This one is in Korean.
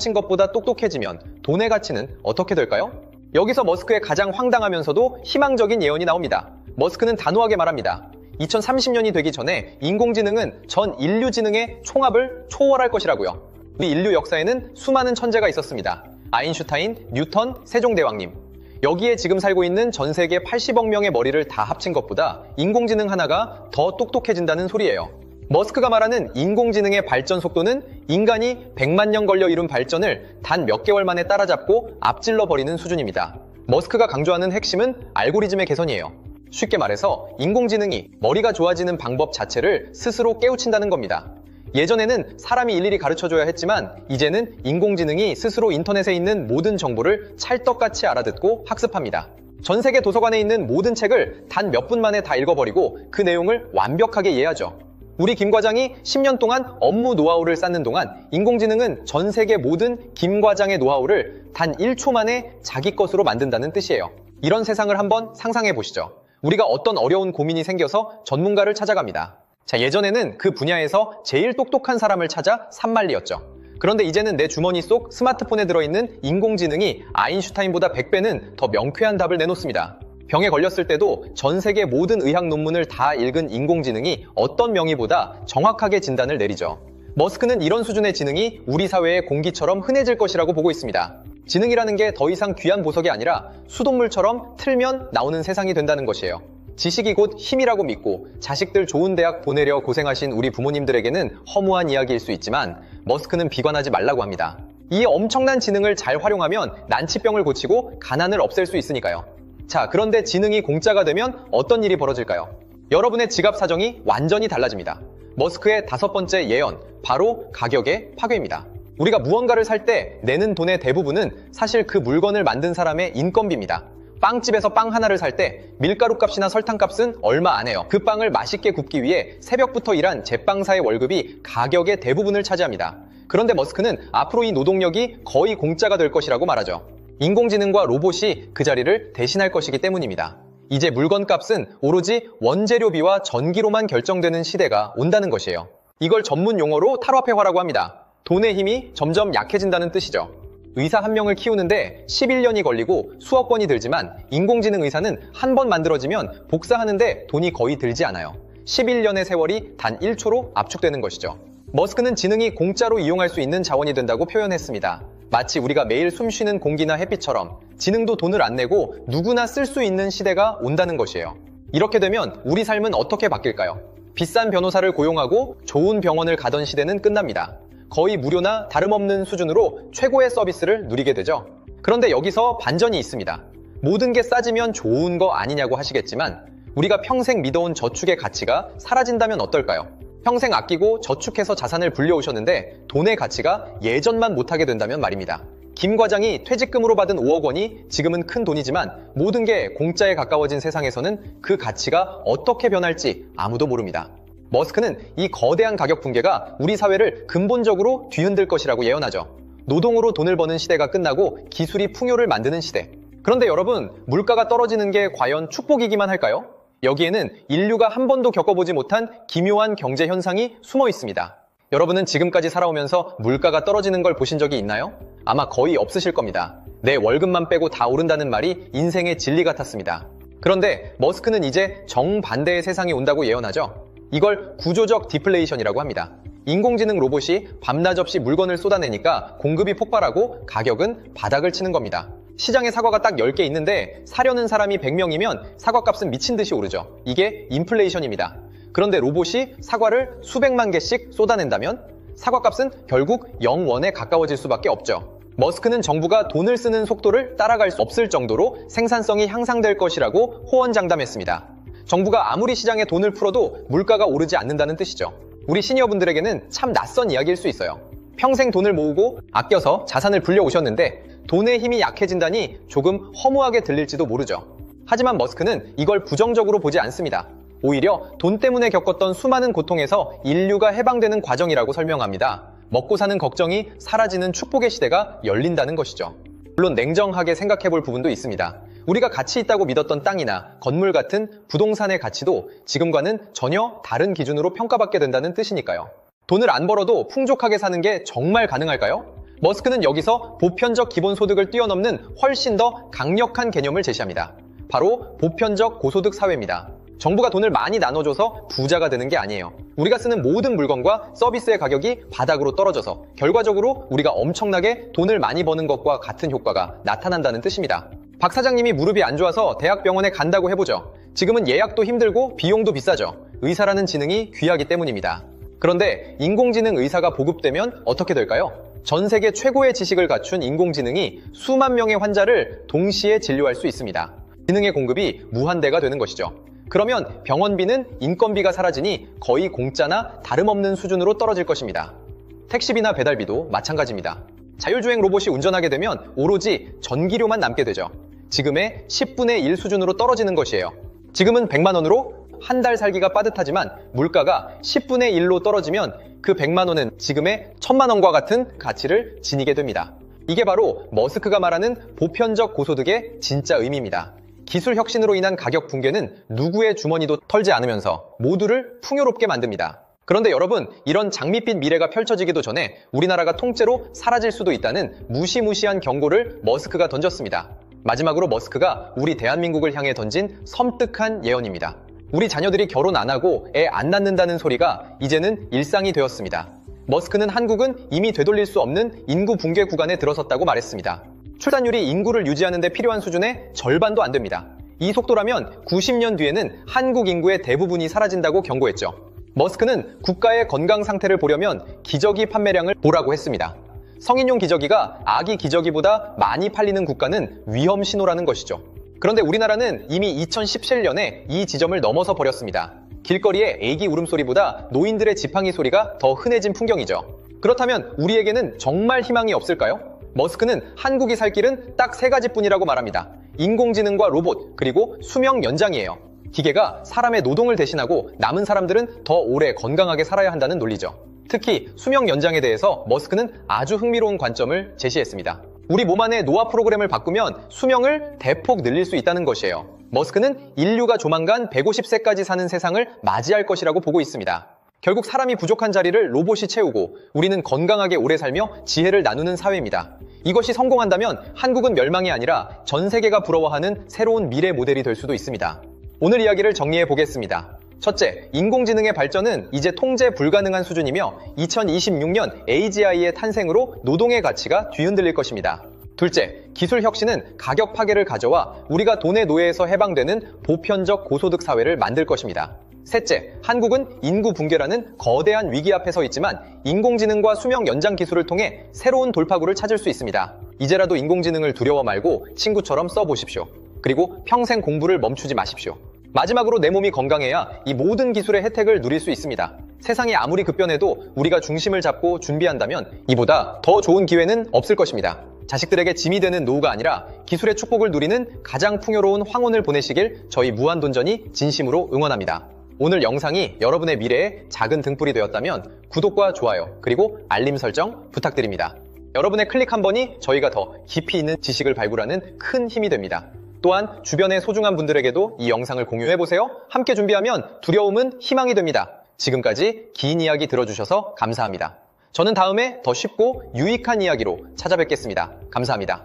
합친 것보다 똑똑해지면 돈의 가치는 어떻게 될까요? 여기서 머스크의 가장 황당하면서도 희망적인 예언이 나옵니다. 머스크는 단호하게 말합니다. 2030년이 되기 전에 인공지능은 전 인류 지능의 총합을 초월할 것이라고요. 우리 인류 역사에는 수많은 천재가 있었습니다. 아인슈타인, 뉴턴, 세종대왕님. 여기에 지금 살고 있는 전 세계 80억 명의 머리를 다 합친 것보다 인공지능 하나가 더 똑똑해진다는 소리예요. 머스크가 말하는 인공지능의 발전 속도는 인간이 100만 년 걸려 이룬 발전을 단 몇 개월 만에 따라잡고 앞질러 버리는 수준입니다. 머스크가 강조하는 핵심은 알고리즘의 개선이에요. 쉽게 말해서 인공지능이 머리가 좋아지는 방법 자체를 스스로 깨우친다는 겁니다. 예전에는 사람이 일일이 가르쳐줘야 했지만 이제는 인공지능이 스스로 인터넷에 있는 모든 정보를 찰떡같이 알아듣고 학습합니다. 전 세계 도서관에 있는 모든 책을 단 몇 분 만에 다 읽어버리고 그 내용을 완벽하게 이해하죠. 우리 김 과장이 10년 동안 업무 노하우를 쌓는 동안 인공지능은 전 세계 모든 김 과장의 노하우를 단 1초 만에 자기 것으로 만든다는 뜻이에요. 이런 세상을 한번 상상해 보시죠. 우리가 어떤 어려운 고민이 생겨서 전문가를 찾아갑니다. 자, 예전에는 그 분야에서 제일 똑똑한 사람을 찾아 산만리였죠. 그런데 이제는 내 주머니 속 스마트폰에 들어있는 인공지능이 아인슈타인보다 100배는 더 명쾌한 답을 내놓습니다. 병에 걸렸을 때도 전 세계 모든 의학 논문을 다 읽은 인공지능이 어떤 명의보다 정확하게 진단을 내리죠. 머스크는 이런 수준의 지능이 우리 사회의 공기처럼 흔해질 것이라고 보고 있습니다. 지능이라는 게 더 이상 귀한 보석이 아니라 수돗물처럼 틀면 나오는 세상이 된다는 것이에요. 지식이 곧 힘이라고 믿고 자식들 좋은 대학 보내려 고생하신 우리 부모님들에게는 허무한 이야기일 수 있지만 머스크는 비관하지 말라고 합니다. 이 엄청난 지능을 잘 활용하면 난치병을 고치고 가난을 없앨 수 있으니까요. 자, 그런데 지능이 공짜가 되면 어떤 일이 벌어질까요? 여러분의 지갑 사정이 완전히 달라집니다. 머스크의 5번째 예언, 바로 가격의 파괴입니다. 우리가 무언가를 살 때 내는 돈의 대부분은 사실 그 물건을 만든 사람의 인건비입니다. 빵집에서 빵 하나를 살 때 밀가루 값이나 설탕 값은 얼마 안 해요. 그 빵을 맛있게 굽기 위해 새벽부터 일한 제빵사의 월급이 가격의 대부분을 차지합니다. 그런데 머스크는 앞으로 이 노동력이 거의 공짜가 될 것이라고 말하죠. 인공지능과 로봇이 그 자리를 대신할 것이기 때문입니다. 이제 물건 값은 오로지 원재료비와 전기로만 결정되는 시대가 온다는 것이에요. 이걸 전문 용어로 탈화폐화라고 합니다. 돈의 힘이 점점 약해진다는 뜻이죠. 의사 한 명을 키우는데 11년이 걸리고 수억 원이 들지만 인공지능 의사는 한 번 만들어지면 복사하는데 돈이 거의 들지 않아요. 11년의 세월이 단 1초로 압축되는 것이죠. 머스크는 지능이 공짜로 이용할 수 있는 자원이 된다고 표현했습니다. 마치 우리가 매일 숨쉬는 공기나 햇빛처럼 지능도 돈을 안 내고 누구나 쓸 수 있는 시대가 온다는 것이에요. 이렇게 되면 우리 삶은 어떻게 바뀔까요? 비싼 변호사를 고용하고 좋은 병원을 가던 시대는 끝납니다. 거의 무료나 다름없는 수준으로 최고의 서비스를 누리게 되죠. 그런데 여기서 반전이 있습니다. 모든 게 싸지면 좋은 거 아니냐고 하시겠지만 우리가 평생 믿어온 저축의 가치가 사라진다면 어떨까요? 평생 아끼고 저축해서 자산을 불려오셨는데 돈의 가치가 예전만 못하게 된다면 말입니다. 김 과장이 퇴직금으로 받은 5억 원이 지금은 큰 돈이지만 모든 게 공짜에 가까워진 세상에서는 그 가치가 어떻게 변할지 아무도 모릅니다. 머스크는 이 거대한 가격 붕괴가 우리 사회를 근본적으로 뒤흔들 것이라고 예언하죠. 노동으로 돈을 버는 시대가 끝나고 기술이 풍요를 만드는 시대. 그런데 여러분, 물가가 떨어지는 게 과연 축복이기만 할까요? 여기에는 인류가 한 번도 겪어보지 못한 기묘한 경제 현상이 숨어 있습니다. 여러분은 지금까지 살아오면서 물가가 떨어지는 걸 보신 적이 있나요? 아마 거의 없으실 겁니다. 내 월급만 빼고 다 오른다는 말이 인생의 진리 같았습니다. 그런데 머스크는 이제 정반대의 세상이 온다고 예언하죠. 이걸 구조적 디플레이션이라고 합니다. 인공지능 로봇이 밤낮 없이 물건을 쏟아내니까 공급이 폭발하고 가격은 바닥을 치는 겁니다. 시장에 사과가 딱 10개 있는데 사려는 사람이 100명이면 사과값은 미친 듯이 오르죠. 이게 인플레이션입니다. 그런데 로봇이 사과를 수백만 개씩 쏟아낸다면 사과값은 결국 0원에 가까워질 수밖에 없죠. 머스크는 정부가 돈을 쓰는 속도를 따라갈 수 없을 정도로 생산성이 향상될 것이라고 호언장담했습니다. 정부가 아무리 시장에 돈을 풀어도 물가가 오르지 않는다는 뜻이죠. 우리 시니어분들에게는 참 낯선 이야기일 수 있어요. 평생 돈을 모으고 아껴서 자산을 불려오셨는데 돈의 힘이 약해진다니 조금 허무하게 들릴지도 모르죠. 하지만 머스크는 이걸 부정적으로 보지 않습니다. 오히려 돈 때문에 겪었던 수많은 고통에서 인류가 해방되는 과정이라고 설명합니다. 먹고 사는 걱정이 사라지는 축복의 시대가 열린다는 것이죠. 물론 냉정하게 생각해 볼 부분도 있습니다. 우리가 가치 있다고 믿었던 땅이나 건물 같은 부동산의 가치도 지금과는 전혀 다른 기준으로 평가받게 된다는 뜻이니까요. 돈을 안 벌어도 풍족하게 사는 게 정말 가능할까요? 머스크는 여기서 보편적 기본소득을 뛰어넘는 훨씬 더 강력한 개념을 제시합니다. 바로 보편적 고소득 사회입니다. 정부가 돈을 많이 나눠줘서 부자가 되는 게 아니에요. 우리가 쓰는 모든 물건과 서비스의 가격이 바닥으로 떨어져서 결과적으로 우리가 엄청나게 돈을 많이 버는 것과 같은 효과가 나타난다는 뜻입니다. 박 사장님이 무릎이 안 좋아서 대학병원에 간다고 해보죠. 지금은 예약도 힘들고 비용도 비싸죠. 의사라는 지능이 귀하기 때문입니다. 그런데 인공지능 의사가 보급되면 어떻게 될까요? 전 세계 최고의 지식을 갖춘 인공지능이 수만 명의 환자를 동시에 진료할 수 있습니다. 지능의 공급이 무한대가 되는 것이죠. 그러면 병원비는 인건비가 사라지니 거의 공짜나 다름없는 수준으로 떨어질 것입니다. 택시비나 배달비도 마찬가지입니다. 자율주행 로봇이 운전하게 되면 오로지 전기료만 남게 되죠. 지금의 10분의 1 수준으로 떨어지는 것이에요. 지금은 100만 원으로 한 달 살기가 빠듯하지만 물가가 10분의 1로 떨어지면 그 100만 원은 지금의 1000만 원과 같은 가치를 지니게 됩니다. 이게 바로 머스크가 말하는 보편적 고소득의 진짜 의미입니다. 기술 혁신으로 인한 가격 붕괴는 누구의 주머니도 털지 않으면서 모두를 풍요롭게 만듭니다. 그런데 여러분, 이런 장밋빛 미래가 펼쳐지기도 전에 우리나라가 통째로 사라질 수도 있다는 무시무시한 경고를 머스크가 던졌습니다. 마지막으로 머스크가 우리 대한민국을 향해 던진 섬뜩한 예언입니다. 우리 자녀들이 결혼 안 하고 애 안 낳는다는 소리가 이제는 일상이 되었습니다. 머스크는 한국은 이미 되돌릴 수 없는 인구 붕괴 구간에 들어섰다고 말했습니다. 출산율이 인구를 유지하는 데 필요한 수준의 절반도 안 됩니다. 이 속도라면 90년 뒤에는 한국 인구의 대부분이 사라진다고 경고했죠. 머스크는 국가의 건강 상태를 보려면 기저귀 판매량을 보라고 했습니다. 성인용 기저귀가 아기 기저귀보다 많이 팔리는 국가는 위험 신호라는 것이죠. 그런데 우리나라는 이미 2017년에 이 지점을 넘어서 버렸습니다. 길거리의 애기 울음소리보다 노인들의 지팡이 소리가 더 흔해진 풍경이죠. 그렇다면 우리에게는 정말 희망이 없을까요? 머스크는 한국이 살 길은 딱 3가지뿐이라고 말합니다. 인공지능과 로봇, 그리고 수명 연장이에요. 기계가 사람의 노동을 대신하고 남은 사람들은 더 오래 건강하게 살아야 한다는 논리죠. 특히 수명 연장에 대해서 머스크는 아주 흥미로운 관점을 제시했습니다. 우리 몸 안의 노화 프로그램을 바꾸면 수명을 대폭 늘릴 수 있다는 것이에요. 머스크는 인류가 조만간 150세까지 사는 세상을 맞이할 것이라고 보고 있습니다. 결국 사람이 부족한 자리를 로봇이 채우고 우리는 건강하게 오래 살며 지혜를 나누는 사회입니다. 이것이 성공한다면 한국은 멸망이 아니라 전 세계가 부러워하는 새로운 미래 모델이 될 수도 있습니다. 오늘 이야기를 정리해 보겠습니다. 첫째, 인공지능의 발전은 이제 통제 불가능한 수준이며 2026년 AGI의 탄생으로 노동의 가치가 뒤흔들릴 것입니다. 둘째, 기술 혁신은 가격 파괴를 가져와 우리가 돈의 노예에서 해방되는 보편적 고소득 사회를 만들 것입니다. 셋째, 한국은 인구 붕괴라는 거대한 위기 앞에 서 있지만 인공지능과 수명 연장 기술을 통해 새로운 돌파구를 찾을 수 있습니다. 이제라도 인공지능을 두려워 말고 친구처럼 써보십시오. 그리고 평생 공부를 멈추지 마십시오. 마지막으로 내 몸이 건강해야 이 모든 기술의 혜택을 누릴 수 있습니다. 세상이 아무리 급변해도 우리가 중심을 잡고 준비한다면 이보다 더 좋은 기회는 없을 것입니다. 자식들에게 짐이 되는 노후가 아니라 기술의 축복을 누리는 가장 풍요로운 황혼을 보내시길 저희 무한돈전이 진심으로 응원합니다. 오늘 영상이 여러분의 미래에 작은 등불이 되었다면 구독과 좋아요 그리고 알림 설정 부탁드립니다. 여러분의 클릭 한 번이 저희가 더 깊이 있는 지식을 발굴하는 큰 힘이 됩니다. 또한 주변의 소중한 분들에게도 이 영상을 공유해보세요. 함께 준비하면 두려움은 희망이 됩니다. 지금까지 긴 이야기 들어주셔서 감사합니다. 저는 다음에 더 쉽고 유익한 이야기로 찾아뵙겠습니다. 감사합니다.